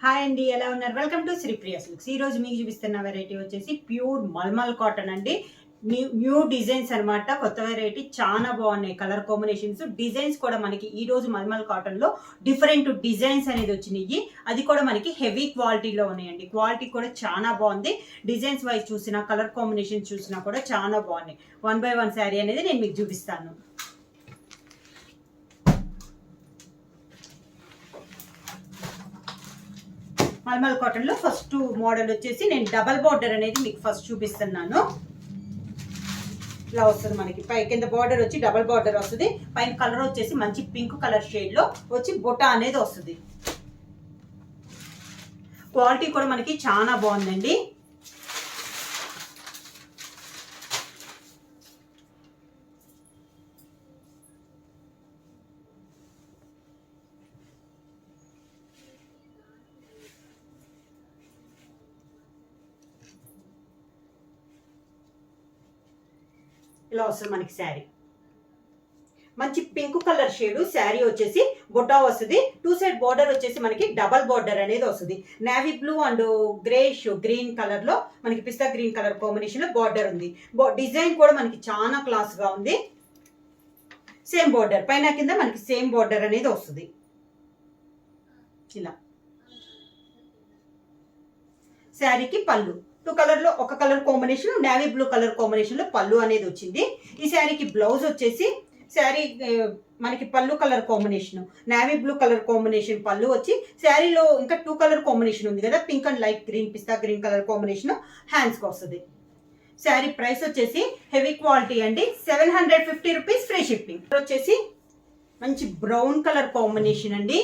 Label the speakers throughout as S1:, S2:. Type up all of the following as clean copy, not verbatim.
S1: Hi అండి, ఎలా ఉన్నారు? Welcome to Sripriya silks. ఈ రోజు మీకు చూపిస్తున్న వెరైటీ వచ్చేసి ప్యూర్ మల్మల్ కాటన్ అండి. న్యూ డిజైన్స్ అన్నమాట. కొత్త వెరైటీ చాలా బాగున్నాయి. కలర్ కాంబినేషన్స్, డిజైన్స్ కూడా మనకి ఈ రోజు మల్మల్ కాటన్ లో డిఫరెంట్ డిజైన్స్ అనేది వచ్చినాయి. అది కూడా మనకి హెవీ క్వాలిటీలో ఉన్నాయండి. క్వాలిటీ కూడా చాలా బాగుంది. డిజైన్స్ వైజ్ చూసినా, కలర్ కాంబినేషన్ చూసినా కూడా చాలా బాగున్నాయి. 1 by 1 శారీ అనేది నేను మీకు చూపిస్తాను. మల్మల్ కాటన్ లో ఫస్ట్ మోడల్ వచ్చేసి నేను డబల్ బార్డర్ అనేది మీకు ఫస్ట్ చూపిస్తున్నాను. ఇలా వస్తుంది మనకి. పై కింద బార్డర్ వచ్చి డబల్ బార్డర్ వస్తుంది. పైన కలర్ వచ్చేసి మంచి పింక్ కలర్ షేడ్ లో వచ్చి బొటా అనేది వస్తుంది. క్వాలిటీ కూడా మనకి చాలా బాగుందండి. ఇలా వస్తుంది మనకి శారీ. మంచి పింక్ కలర్ షేడ్ శారీ వచ్చేసి బొటా వస్తుంది. 2 సైడ్ బార్డర్ వచ్చేసి మనకి డబల్ బార్డర్ అనేది వస్తుంది. Navy blue and greyish green colour లో మనకి పిస్తా గ్రీన్ కలర్ కాంబినేషన్ లో బార్డర్ ఉంది. డిజైన్ కూడా మనకి చాలా క్లాస్ గా ఉంది. సేమ్ బార్డర్ పైన కింద మనకి సేమ్ బార్డర్ అనేది వస్తుంది. ఇలా శారీకి పళ్ళు 2 కలర్ లో ఒక colour combination, navy blue colour combination లో పళ్ళు అనేది వచ్చింది. ఈ శారీకి బ్లౌజ్ వచ్చేసి శారీ మనకి పళ్ళు colour combination, navy blue colour combination పళ్ళు వచ్చి శారీలో ఇంకా 2 కలర్ కాంబినేషన్ ఉంది కదా, pink and light green, pista green colour combination హ్యాండ్స్కి వస్తుంది. శారీ ప్రైస్ వచ్చేసి హెవీ క్వాలిటీ అండి, 750 రూపీస్ ఫ్రీ షిప్పింగ్. వచ్చేసి మంచి బ్రౌన్ కలర్ కాంబినేషన్ అండి.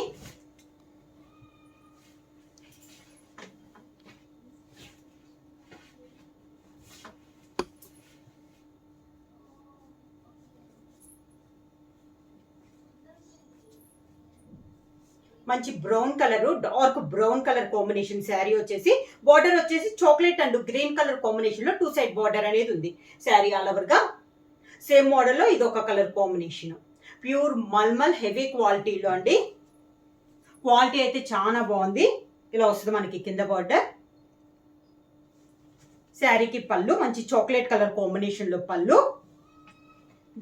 S1: మంచి brown colour, dark brown colour combination sari వచ్చేసి బార్డర్ వచ్చేసి chocolate and green colour combination లో 2 సైడ్ బార్డర్ అనేది ఉంది. శారీ ఆల్ ఓవర్ గా సేమ్ మోడల్ లో ఇది ఒక colour combination. Pure mulmul heavy క్వాలిటీలో అండి. క్వాలిటీ అయితే చాలా బాగుంది. ఇలా వస్తుంది మనకి కింద బార్డర్. శారీకి పళ్ళు మంచి చాక్లెట్ కలర్ కాంబినేషన్ లో పళ్ళు,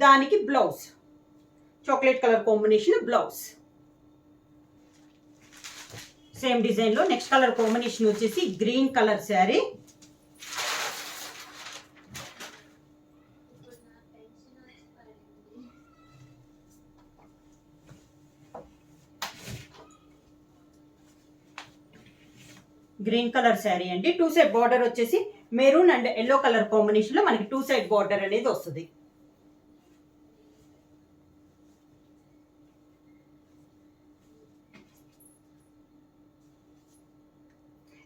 S1: దానికి blouse chocolate colour combination blouse. Same design లో నెక్స్ట్ కలర్ కాంబినేషన్ వచ్చేసి green colour sari. Green colour sari అండి. 2 సైడ్ బార్డర్ వచ్చేసి maroon and yellow colour combination లో మనకి 2 సైడ్ బార్డర్ అనేది వస్తుంది.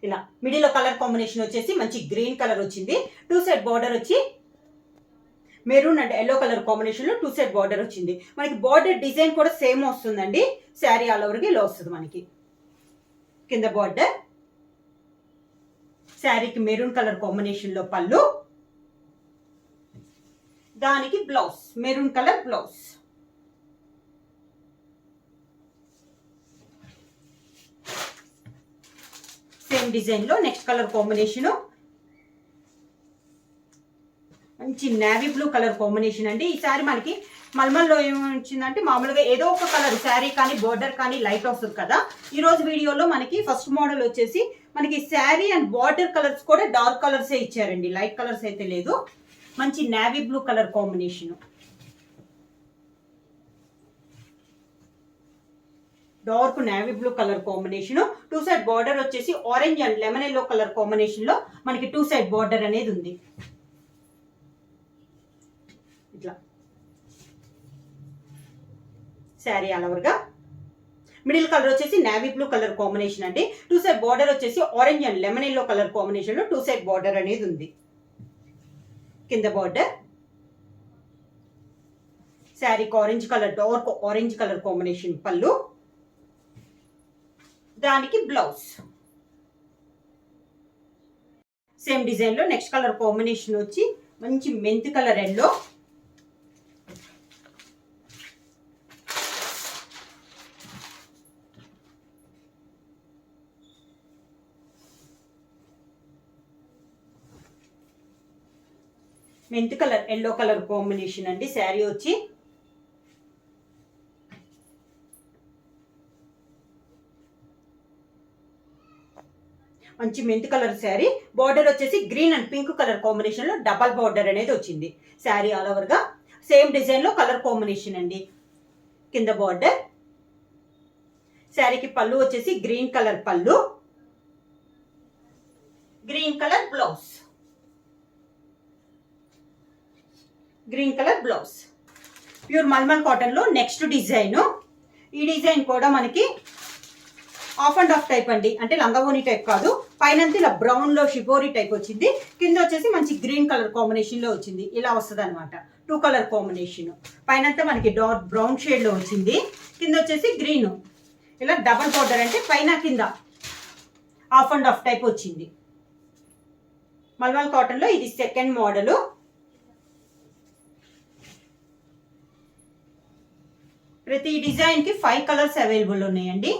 S1: ఇలా మిడిల్ కలర్ కాంబినేషన్ వచ్చేసి మంచి గ్రీన్ కలర్ వచ్చింది. 2 సైడ్ బార్డర్ వచ్చి maroon and yellow colour combination లో 2 సైడ్ బార్డర్ వచ్చింది. మనకి బార్డర్ డిజైన్ కూడా సేమ్ వస్తుందండి. శారీ ఆల్ ఓవర్కి ఇలా వస్తుంది మనకి. కింద బార్డర్ శారీకి మెరూన్ కలర్ కాంబినేషన్ లో పళ్ళు, దానికి blouse maroon colour blouse. Same design లో నెక్స్ట్ కలర్ కాంబినేషన్ మంచి నేవీ బ్లూ కలర్ కాంబినేషన్ అండి. ఈ శారీ మనకి మల్మల్లో ఏమొచ్చిందంటే మామూలుగా ఏదో ఒక కలర్ శారీ కానీ బోర్డర్ కానీ లైట్ వస్తుంది కదా. ఈ రోజు వీడియోలో మనకి ఫస్ట్ మోడల్ వచ్చేసి మనకి శారీ అండ్ బార్డర్ కలర్స్ కూడా డార్క్ కలర్స్ ఇచ్చారండి, లైట్ కలర్స్ అయితే లేదు. మంచి navy blue colour combination, dark navy blue colour combination. 2 side border వచ్చేసి orange and lemon yellow colour combination లో మనకి 2 సైడ్ బార్డర్ అనేది ఉంది. ఇట్లా శారీ ఆల్ ఓవర్ గా మిడిల్ కలర్ వచ్చేసి నేవీ బ్లూ కలర్ కాంబినేషన్ అండి. 2 సైడ్ బార్డర్ వచ్చేసి orange and lemon yellow colour combination లో 2 సైడ్ బార్డర్ అనేది ఉంది. కింద బార్డర్ శారీకి orange colour, dark orange colour combination పళ్ళు, దానికి బ్లౌజ్. సేమ్ డిజైన్ లో నెక్స్ట్ కలర్ కాంబినేషన్ వచ్చి మంచి మెంతి colour yellow, mint colour yellow colour combination అండి. శారీ వచ్చి మంచి మెంత్ కలర్ శారీ. బార్డర్ వచ్చేసి green and pink colour combination లో డబల్ బార్డర్ అనేది వచ్చింది. శారీ ఆల్ ఓవర్ గా సేమ్ డిజైన్ లో కలర్ కాంబినేషన్ అండి. కింద బార్డర్. శారీకి పళ్ళు వచ్చేసి గ్రీన్ కలర్ పళ్ళు, green colour blouse, green colour blouse. Pure malmal cotton లో నెక్స్ట్ డిజైన్. ఈ డిజైన్ కూడా మనకి ఆఫ్ అండ్ ఆఫ్ టైప్ అండి, అంటే లంగావోని టైప్ కాదు. పైన ఇలా బ్రౌన్ లో షిబోరి టైప్ వచ్చింది, కింద వచ్చేసి మంచి గ్రీన్ కలర్ కాంబినేషన్ లో వచ్చింది. ఇలా వస్తుంది అనమాట, 2 కలర్ కాంబినేషన్. పైనంతా మనకి డార్క్ బ్రౌన్ షేడ్ లో వచ్చింది, కింద వచ్చేసి గ్రీన్. ఇలా డబల్ బార్డర్, అంటే పైన కింద ఆఫ్ అండ్ ఆఫ్ టైప్ వచ్చింది. మల్మల్ కాటన్ లో ఇది సెకండ్ మోడల్. ప్రతి డిజైన్ కి 5 కలర్స్ అవైలబుల్ ఉన్నాయండి.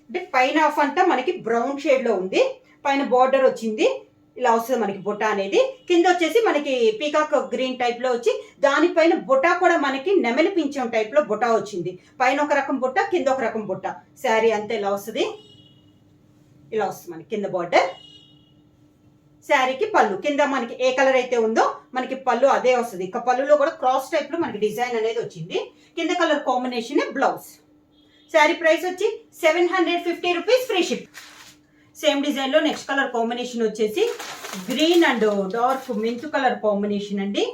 S1: అంటే పైన ఆఫ్ అంతా మనకి బ్రౌన్ షేడ్ లో ఉంది, పైన బార్డర్ వచ్చింది. ఇలా వస్తుంది మనకి బుట్ట అనేది. కింద వచ్చేసి మనకి పీకాక్ గ్రీన్ టైప్ లో వచ్చి దానిపైన బుట్ట కూడా మనకి నెమలి పింఛం టైప్ లో బుట్ట వచ్చింది. పైన ఒక రకం బుట్ట, కింద ఒక రకం బుట్ట. శారీ అంతా ఇలా వస్తుంది. ఇలా వస్తుంది మనకి కింద బార్డర్. శారీకి పళ్ళు కింద మనకి ఏ కలర్ అయితే ఉందో మనకి పళ్ళు అదే వస్తుంది. ఇక పళ్ళులో కూడా క్రాస్ టైప్ లో మనకి డిజైన్ అనేది వచ్చింది. కింద colour combination blouse. Sari price వచ్చి 750 rupees, free ship. Same design లో నెక్స్ట్ కలర్ కాంబినేషన్ వచ్చేసి green and dark mint colour combination అండి.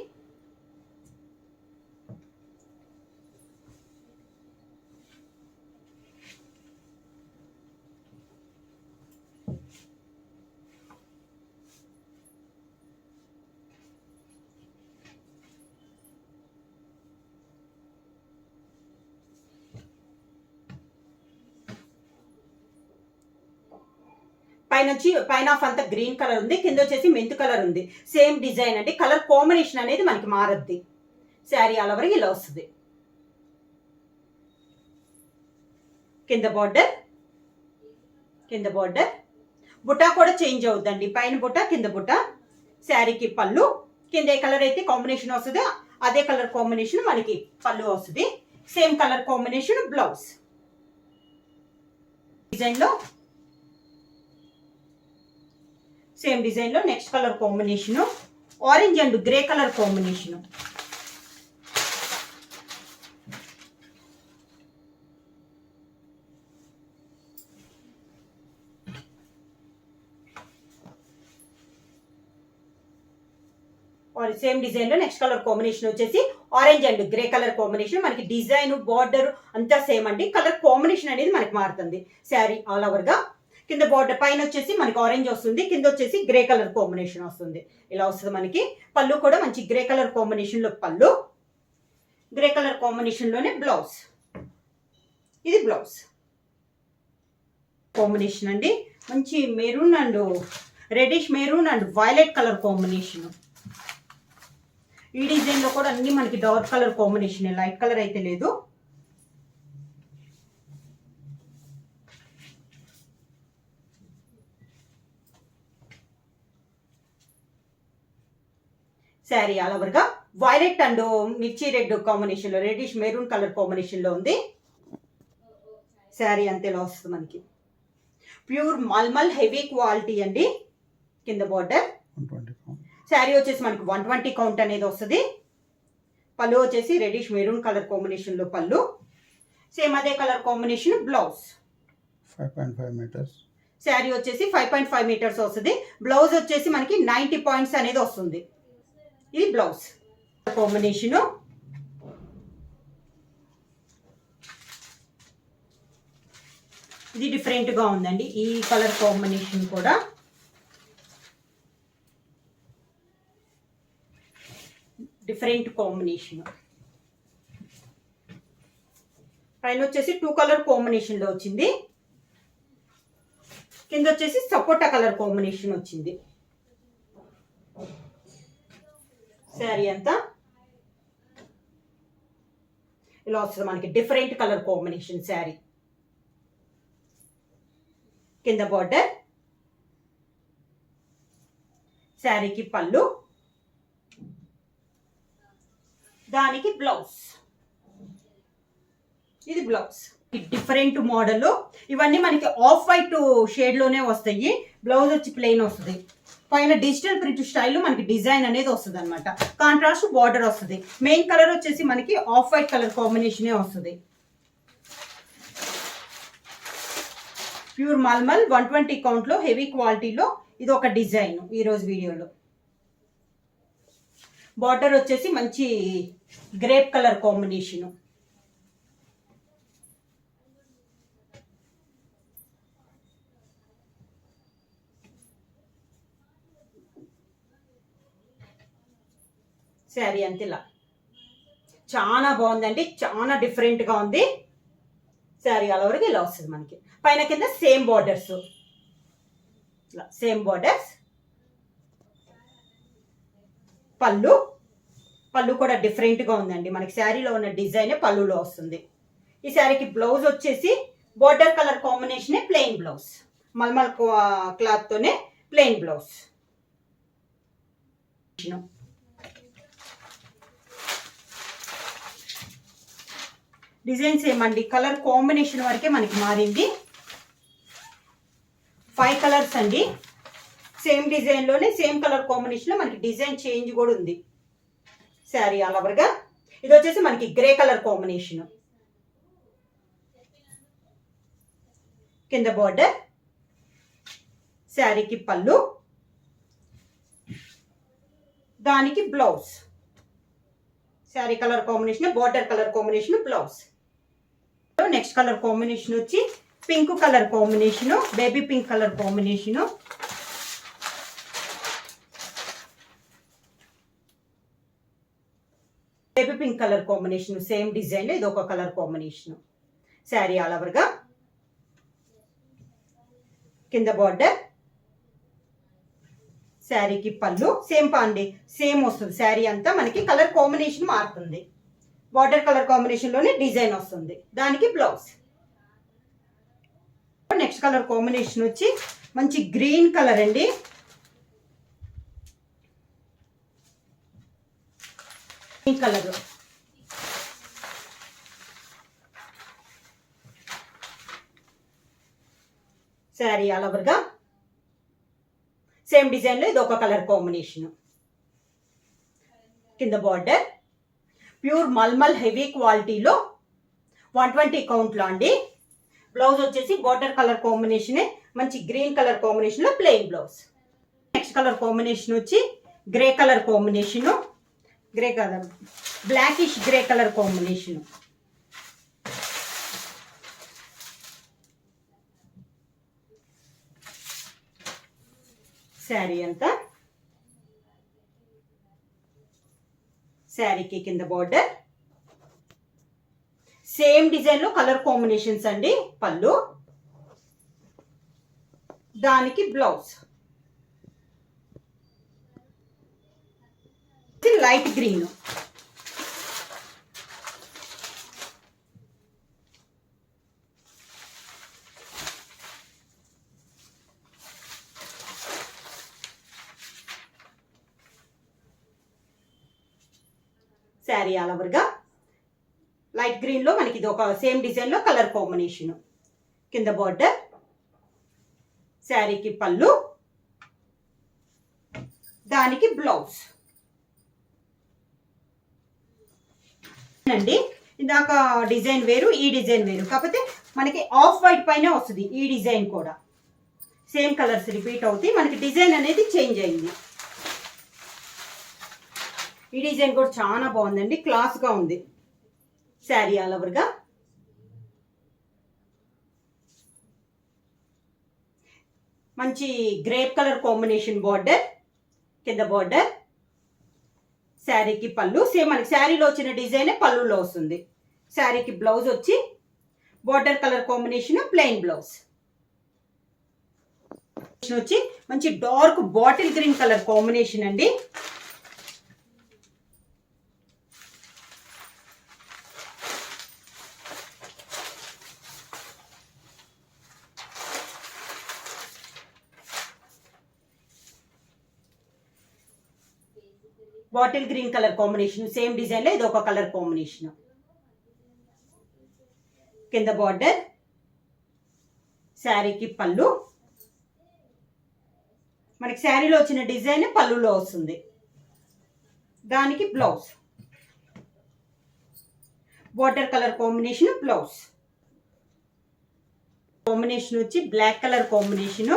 S1: పైన ఆఫ్ అంతా గ్రీన్ కలర్ ఉంది, కింద వచ్చేసి మెంత్ కలర్ ఉంది. సేమ్ డిజైన్ అండి, కలర్ కాంబినేషన్ అనేది మనకి మారద్ది. శారీ ఆల్ ఓవర్ ఇలా వస్తుంది. కింద బార్డర్, కింద బార్డర్. బుట్ట కూడా చేంజ్ అవుద్దండి, పైన బుట్ట కింద బుట్ట. శారీకి పళ్ళు కింద ఏ కలర్ అయితే కాంబినేషన్ వస్తుందో అదే కలర్ కాంబినేషన్ మనకి పళ్ళు వస్తుంది. Same colour combination blouse. Design లో సేమ్ డిజైన్ లో next colour combination orange and grey colour combination. Same design లో నెక్స్ట్ కలర్ కాంబినేషన్ వచ్చేసి orange and grey colour combination. మనకి డిజైన్ బార్డర్ అంతా సేమ్ అండి, కలర్ కాంబినేషన్ అనేది మనకి మారుతుంది. శారీ ఆల్ ఓవర్ గా కింద బార్డర్ పైన వచ్చేసి మనకి ఆరెంజ్ వస్తుంది, కింద వచ్చేసి గ్రే కలర్ కాంబినేషన్ వస్తుంది. ఇలా వస్తుంది మనకి. పళ్ళు కూడా మంచి గ్రే కలర్ కాంబినేషన్ లో పళ్ళు, గ్రే కలర్ కాంబినేషన్ లోనే బ్లౌజ్. ఇది బ్లౌజ్ కాంబినేషన్ అండి. మంచి maroon and reddish maroon and violet colour combination. ఈ డిజైన్ లో కూడా అన్ని మనకి dark colour combination, light colour అయితే లేదు. శారీ ఆల్ ఓవర్ గా వైలెట్ అండ్ మిర్చి రెడ్ కాంబినేషన్ లో, రెడిష్ మెరూన్ కలర్ కాంబినేషన్ లో ఉంది. శారీ అంతేలా వస్తుంది మనకి. ప్యూర్ మల్మల్ హెవీ క్వాలిటీ అండి. కింద బార్డర్. శారీ వచ్చేసి మనకి 120 కౌంట్ అనేది వస్తుంది. పళ్ళు వచ్చేసి రెడిష్ మెరూన్ కలర్ కాంబినేషన్ లో పళ్ళు. సేమ్ అదే colour combination blouse.
S2: 5.5 metres.
S1: Sari వచ్చేసి 5.5 మీటర్స్ వస్తుంది. బ్లౌజ్ వచ్చేసి మనకి 90 పాయింట్స్ అనేది వస్తుంది. ఇది బ్లౌజ్ కాంబినేషన్. ఇది డిఫరెంట్ గా ఉందండి, ఈ కలర్ కాంబినేషన్ కూడా. Different combination. పైన వచ్చేసి 2 కలర్ కాంబినేషన్ లో వచ్చింది, కింద వచ్చేసి సపోటా కలర్ కాంబినేషన్ వచ్చింది. శారీ అంతా ఇలా వస్తుంది మనకి. Different colour combination sari. కింద బార్డర్, శారీకి పళ్ళు, దానికి బ్లౌజ్. ఇది బ్లౌజ్. Different model. ఇవన్నీ మనకి ఆఫ్ వైట్ షేడ్ లోనే వస్తాయి. బ్లౌజ్ వచ్చి ప్లెయిన్ వస్తుంది. పైన డిజిటల్ ప్రింట్ స్టైల్ మనకి డిజైన్ అనేది వస్తుంది అనమాట. కాంట్రాస్ట్ బార్డర్ వస్తుంది. మెయిన్ కలర్ వచ్చేసి మనకి ఆఫ్ వైట్ కలర్ కాంబినేషనే వస్తుంది. ప్యూర్ మల్మల్ 120 కౌంట్ లో హెవీ క్వాలిటీలో ఇది ఒక డిజైన్. ఈరోజు వీడియోలో బార్డర్ వచ్చేసి మంచి గ్రేప్ కలర్ కాంబినేషన్. శారీ అంతే ఇలా చాలా బాగుందండి. చాలా డిఫరెంట్గా ఉంది. శారీ అలా వరకు ఇలా వస్తుంది మనకి. పైన కింద సేమ్ బార్డర్స్, ఇలా సేమ్ బార్డర్స్. పళ్ళు, పళ్ళు కూడా డిఫరెంట్గా ఉందండి. మనకి శారీలో ఉన్న డిజైనే పళ్ళులో వస్తుంది. ఈ శారీకి బ్లౌజ్ వచ్చేసి బార్డర్ కలర్ కాంబినేషనే ప్లెయిన్ బ్లౌజ్. మల్మల్ క్లాత్తోనే ప్లెయిన్ బ్లౌజ్. డిజైన్స్ ఏమండి, కలర్ కాంబినేషన్ వరకే మనకి మారింది. 5 కలర్స్ అండి. సేమ్ డిజైన్లోనే సేమ్ కలర్ కాంబినేషన్లో మనకి డిజైన్ చేంజ్ కూడా ఉంది. శారీ ఆల్ ఓవర్గా. ఇది వచ్చేసి మనకి గ్రే కలర్ కాంబినేషన్. కింద బార్డర్, శారీకి పళ్ళు, దానికి blouse. Sari colour combination, border colour combination, blouse. Next colour combination వచ్చి pink colour combination, baby pink colour combination. Baby pink colour combination same design. ఇది ఒక కలర్ కాంబినేషన్. శారీ ఆల్ ఓవర్గా. కింద బార్డర్, శారీకి పళ్ళు సేమ్ పాండి సేమ్ వస్తుంది. శారీ అంతా మనకి కలర్ కాంబినేషన్ మారుతుంది. బార్డర్ కలర్ కాంబినేషన్ లోనే డిజైన్ వస్తుంది. దానికి బ్లౌజ్. నెక్స్ట్ కలర్ కాంబినేషన్ వచ్చి మంచి గ్రీన్ కలర్ అండి. Green colour. శారీ ఆల్ ఓవర్గా సేమ్ డిజైన్ లో ఇది ఒక కలర్ కాంబినేషన్. కింద బార్డర్ ప్యూర్ మల్మల్ హెవీ క్వాలిటీలో 120 కౌంట్లో అండి. బ్లౌజ్ వచ్చేసి బార్డర్ కలర్ కాంబినేషనే మంచి గ్రీన్ కలర్ కాంబినేషన్ లో plain blouse. Next colour combination వచ్చి grey colour combination. Grey colour blackish grey colour combination. Sari అంతా. శారీకి కింద బార్డర్ సేమ్ డిజైన్ లో కలర్ కాంబినేషన్స్ అండి. పళ్ళు, దానికి blouse. Light green. Sari all ఓవర్గా లైట్ గ్రీన్ లో మనకి ఇది ఒక సేమ్ డిజైన్ లో కలర్ కాంబినేషన్. కింద బార్డర్, శారీకి పళ్ళు, దానికి బ్లౌజ్ అండి. ఇందాక డిజైన్ వేరు, ఈ డిజైన్ వేరు. కాకపోతే మనకి ఆఫ్ వైట్ పైన వస్తుంది. ఈ డిజైన్ కూడా సేమ్ కలర్స్ రిపీట్ అవుతాయి. మనకి డిజైన్ అనేది చేంజ్ అయింది. ఈ డిజైన్ కూడా చాలా బాగుందండి. క్లాస్ గా ఉంది. శారీ ఆల్ ఓవర్గా. మంచి గ్రేప్ కలర్ కాంబినేషన్ బార్డర్. కింద బార్డర్, శారీకి పళ్ళు సేమ్ మనకి శారీలో వచ్చిన డిజైనే పళ్ళులో వస్తుంది. శారీకి బ్లౌజ్ వచ్చి border colour combination plain blouse వచ్చి మంచి dark bottle green colour combination అండి. Bottle green colour combination, same design లో ఇది ఒక కలర్ కాంబినేషన్. కింద బార్డర్, శారీకి పళ్ళు, మనకి శారీలో వచ్చిన డిజైన్ పళ్ళులో వస్తుంది. దానికి blouse, water colour combination blouse. Combination వచ్చి black colour combination,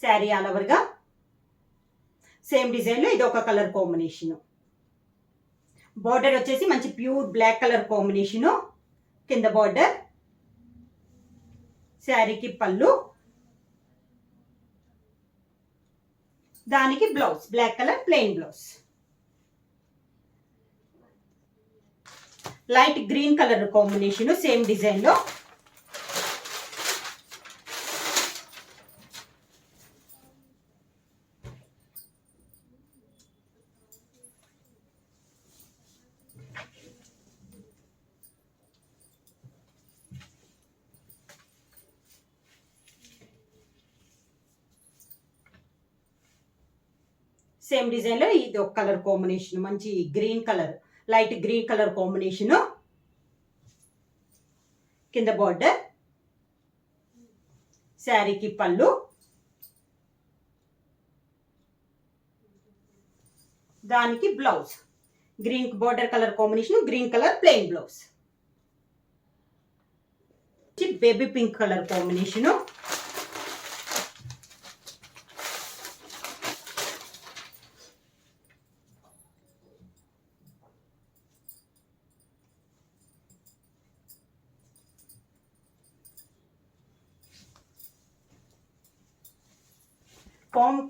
S1: sari all over గా సేమ్ డిజైన్ లో ఇది ఒక కలర్ కాంబినేషన్. బార్డర్ వచ్చేసి మంచి ప్యూర్ బ్లాక్ కలర్ కాంబినేషన్. కింద బార్డర్, శారీకి పళ్ళు, దానికి blouse black colour plain blouse. Light green colour combination same design లో. సేమ్ డిజైన్ లో ఇది ఒక కలర్ కాంబినేషన్, మంచి green colour, light green colour combination. కింద బార్డర్, శారీకి పళ్ళు, దానికి blouse green border colour combination, green colour plain blouse. Baby pink colour combination,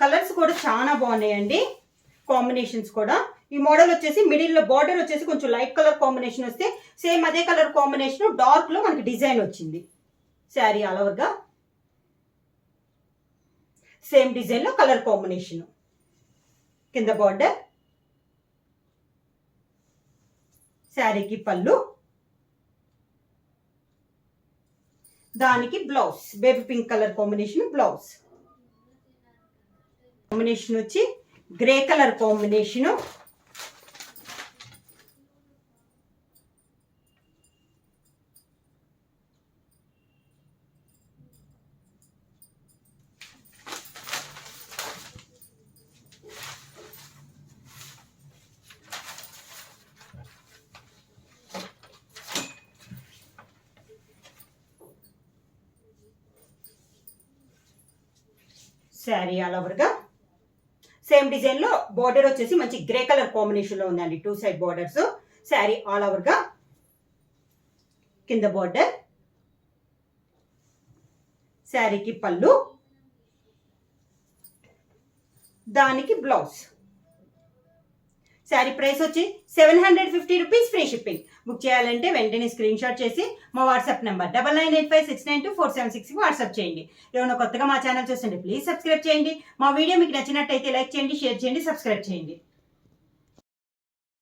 S1: colours కూడా చాలా బాగున్నాయండి, కాంబినేషన్స్ కూడా. ఈ మోడల్ వచ్చేసి మిడిల్ లో బార్డర్ వచ్చేసి కొంచెం లైట్ కలర్ కాంబినేషన్ వస్తే, సేమ్ అదే కలర్ కాంబినేషన్ డార్క్ లో మనకి డిజైన్ వచ్చింది. శారీ ఆల్ ఓవర్ గా సేమ్ డిజైన్ లో కలర్ కాంబినేషన్. కింద బార్డర్, శారీకి పళ్ళు, దానికి blouse baby pink colour combination blouse. Combination వచ్చి grey colour combination, sari all over గా సేమ్ డిజైన్ లో బార్డర్ వచ్చేసి మంచి గ్రే కలర్ కాంబినేషన్ లో ఉందండి, 2 side borders. Sari all over గా కింద బార్డర్, శారీకి పళ్ళు, దానికి బ్లౌజ్. శారీ ప్రైస్ వచ్చి 750 రూపీస్, ఫ్రీ షిప్పింగ్. బుక్ చేయాలంటే వెంటనే స్క్రీన్ షాట్ చేసి మా వాట్సాప్ నెంబర్ 9985692476 వాట్సాప్ చేయండి. ఏమైనా కొత్తగా మా ఛానల్ చూస్తుంటే ప్లీజ్ సబ్స్క్రైబ్ చేయండి. మా వీడియో మీకు నచ్చినట్టయితే లైక్ చేయండి, షేర్ చేయండి, సబ్స్క్రైబ్ చేయండి.